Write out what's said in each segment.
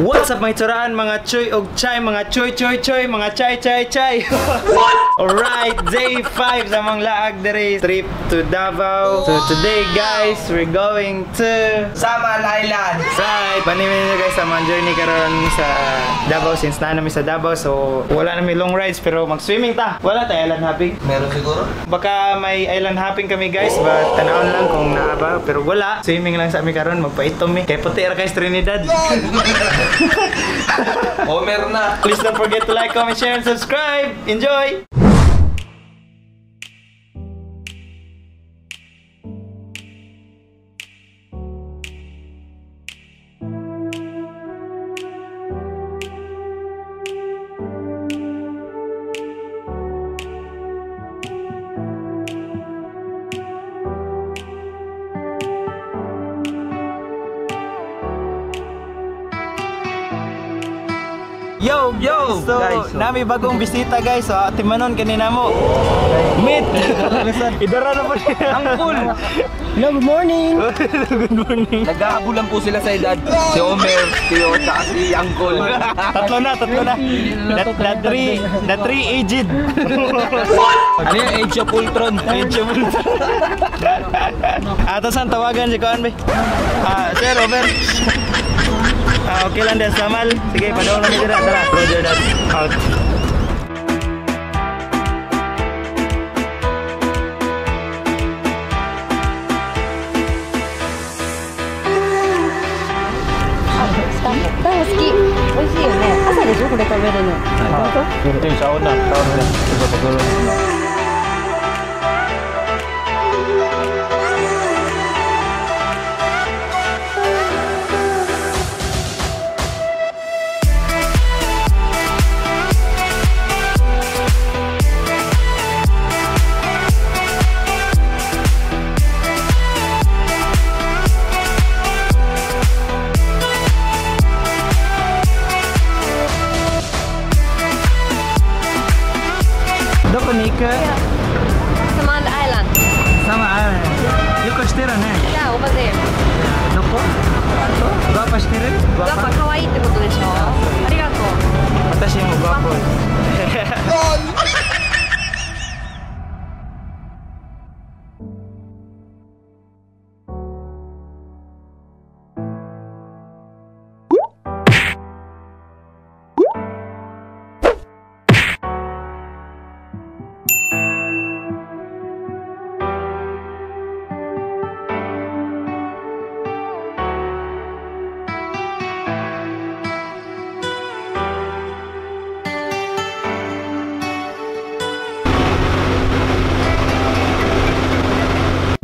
What's up mga turaan, mga choy og chay, mga choy, mga chay. Alright, day 5 sa mga laag dere trip to Davao. So today guys, we're going to Samal Island. Right, panimin nyo guys sa mga journey karon sa Davao since na namin sa Davao. So wala namin long rides pero mag-swimming ta. Wala tayo island hopping. Meron siguro? Baka may island hopping kami guys, but tanawon lang kung naaba. Pero wala, swimming lang sa amin karon, magpaitom mi. Kay puti ra kay Trinidad. Homer na. Please don't forget to like, comment, share, and subscribe. Enjoy! Yo! So, guys, nami bagong bisita guys. So, timanon kanina mo. Meet! Idara na po siya. Angkol! Hello, good morning! Good morning. Nag-aabulan po sila sa edad. Si Homer, si Ocha, si Angkol. Tatlo na. The three aged. Ano yung Age of Ultron? Atas ang tawagan si Kuan, be. Sir, over. Okay lang din, Samal. Sige, panahon namin dira. Tara, Roger that. Out.好き。美味しいよね。朝でしょこれ食べるの。本当？ Yung sauna. Samal Island. Sama island. Yung kastira ne. Yeah, over there. Doko? Guapa shitire? やっぱ可愛いってことでしょ。ありがとう。 Watashi mo guapo.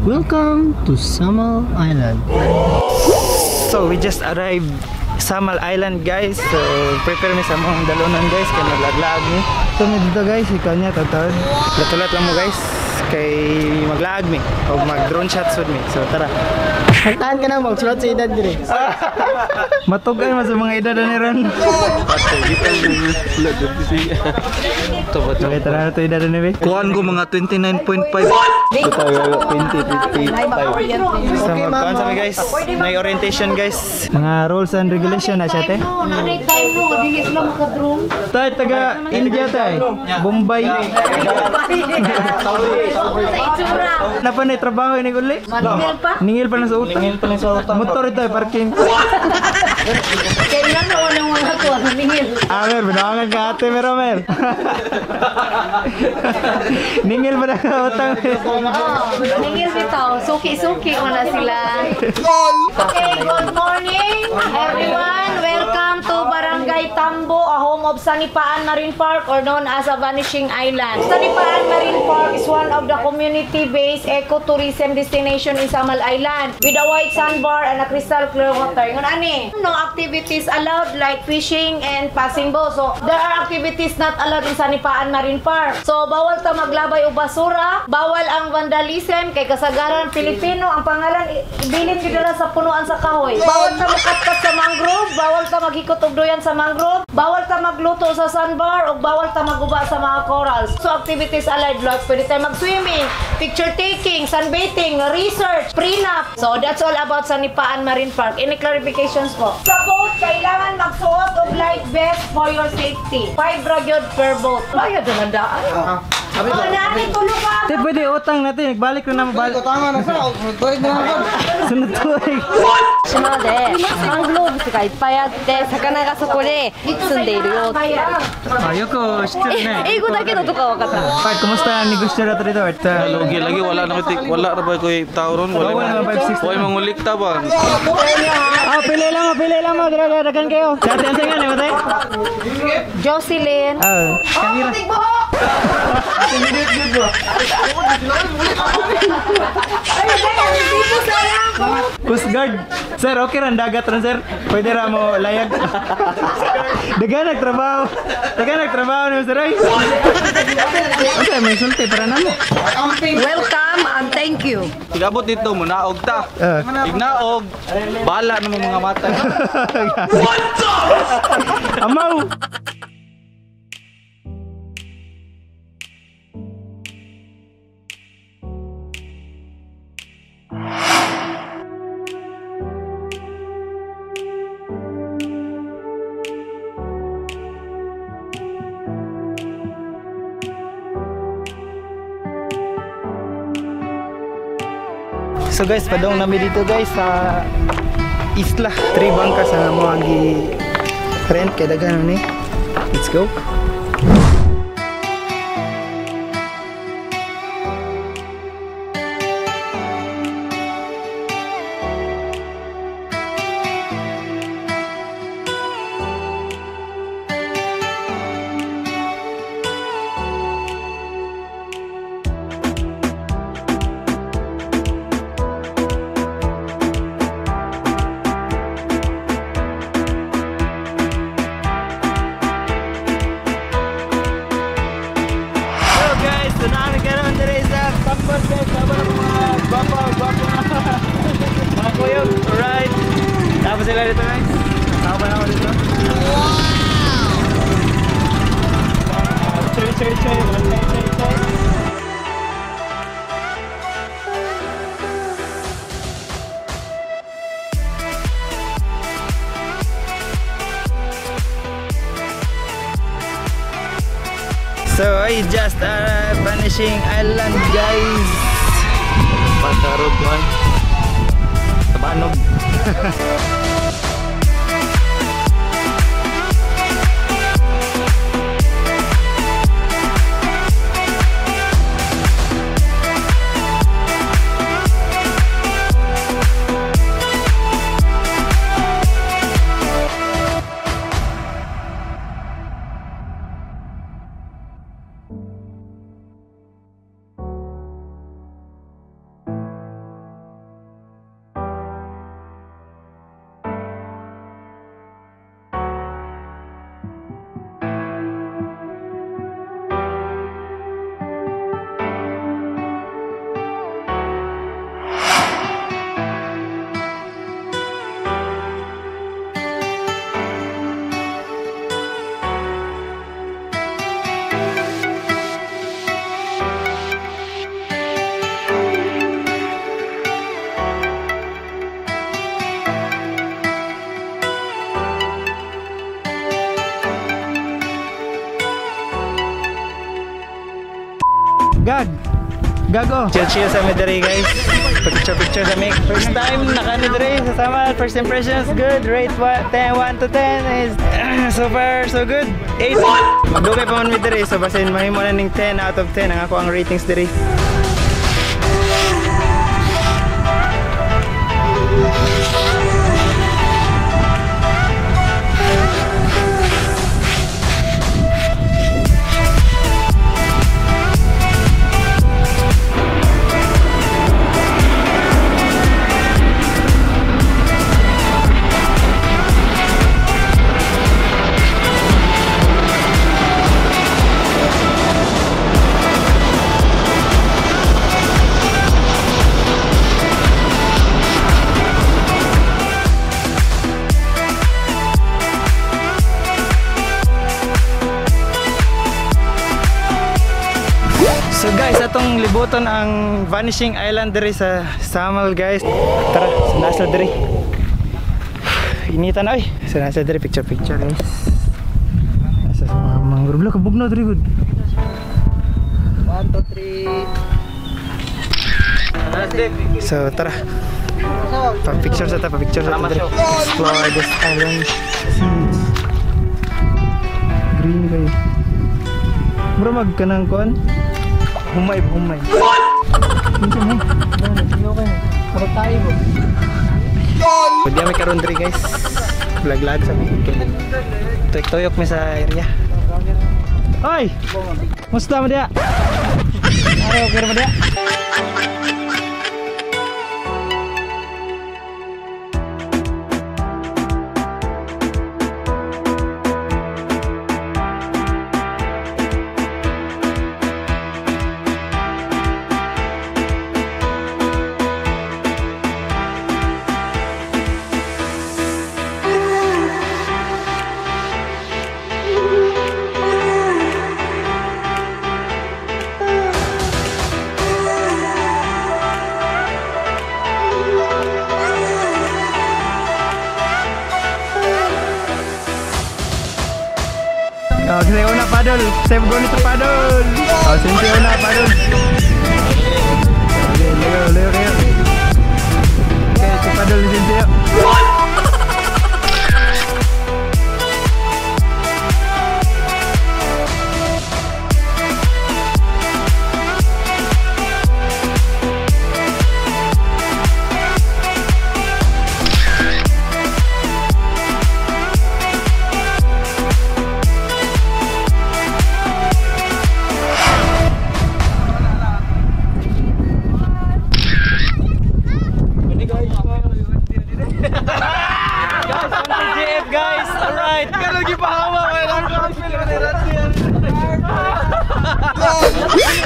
Welcome to Samal Island. So we just arrived Samal Island guys. So prepare me sa mga dalonan guys kay maglaglag mi. So dito guys, ikaw niya tatawid. Latulat lang mo guys kay maglaag mi o mag drone shots with me. So tara. Hantaan ka na mag-shot sa edad dire. Matugay mo sa mga edad ni Ron. Okay, tara na ito edad ni Be. Kuhan ko mga 29.5. Ito 20, 55. So magkuhan sa guys. May orientation guys. Mga rules and regulation na siya te. Tay, taga India tay. Bombay. Napa na trabaho ni Guli? Ningil pa na sa utang. Ningil pa na sa utang. Motor ito parking. Kailan na wala mga to ningil. Amer, binawangan ka ate Meromer. Ningil pa na sa utang. Ningil bitaw. Suki-suki wala sila. Okay, good morning everyone. Welcome to Barangay Tambo, a home of Sanipaan Marine Park or known as a Vanishing Island. Sanipaan Marine Park is one of the community-based ecotourism destination in Samal Island with a white sandbar and a crystal clear water. Ngun ani, no activities allowed like fishing and passing boat. So there are activities not allowed in Sanipaan Marine Park. So bawal ta maglabay og basura, bawal ang vandalism kay kasagaran Pilipino ang pangalan ibilin gid sa punuan sa kahoy. Bawal ta makatkat sa mangrove, bawal ta maghikot og duyan sa mangrove, bawal ta magluto sa sandbar, o bawal ta maguba sa mga corals. So activities allied like pwede tayo mag-swimming, picture taking, sunbathing, research, prenup. So that's all about Sanipaan Marine Park. Any clarifications po? Sa boat, kailangan magsuot og life vest for your safety. 5 ragyod per boat. Bayad naman daan. Nani, tulog ka! Te, pwede utang natin. Nagbalik ko na mabalik. Tama na sa. Balik na ako. Sunod to eh. 島でマングローブスがいっぱいあって魚がそこで住んでいるよっていう Ah, Yoko,知ってるね。英語だけのとかは分かった Pat, kumusta ang negosyo natin dito? At, Lugi lagi wala na ba ko tao ron wala. Wala na 560. Hoy mangulikta ba? Pili lang mo. Dagan kayo. Sa atin sa nga, matay? Jocelyn. Kamira. Coast Guard. Sir, okay ran dagat ran sir. Pwede ra mo layag. Dagan nagtrabaho ni sir ay. Okay, may sulti para namo. Welcome and thank you Tigabot dito mo naog ta. Ignaog. Bala na mga mata. Amaw. So guys, padong nami dito guys sa isla. 3 bangka sa mga rent kay daghan ni. Let's go. Alright. Tapos sila dito guys. Tama na ako dito. Wow! Choy. So I just Vanishing Island guys. Patarod man. Tabanog. Gago. Chill sa Medere guys. Picture sa make. First time naka-Medere sa Samal. First impressions good. Rate 1 to 10 is so far so good. 8. Magdugay pa man Medere. So basin mahimo na ning 10 out of 10 ang ako ang ratings diri. palibutan ang Vanishing Island diri sa Samal guys. Tara, nasa diri. Initan oy. Sa nasa diri picture guys. Nasa mga mangrove la kabugno diri good. 1, 2, 3. So tara. Pa-picture sa diri. Explore this island. Green guys. Mura magkanang kuan. Humay. What? Hindi mo. Ano kayo? Puro tayo mo. Pwede kami karon diri guys. Vlog sa mga. Tuyok mi sa area. Hoy! Musta mo dia? Okay mo dia? Oh, kasi una paddle. Save go nito paddle. Oh, sinti una paddle. Leo. Okay, si paddle ni sinti. Guys, alright. Kalau gipahawa kay lang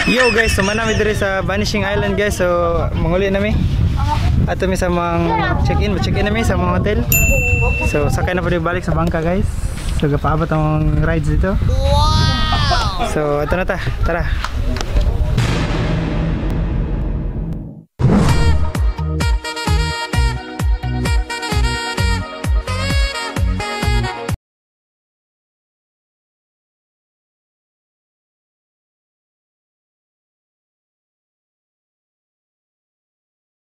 Yo guys, sumana mi diri sa Vanishing Island guys. So, manguli nami. Ato mi sa mga check-in nami sa mga hotel. So, sakay na pa balik sa bangka guys. So, gapaabot ang rides dito. Wow! So, ato na ta. Tara.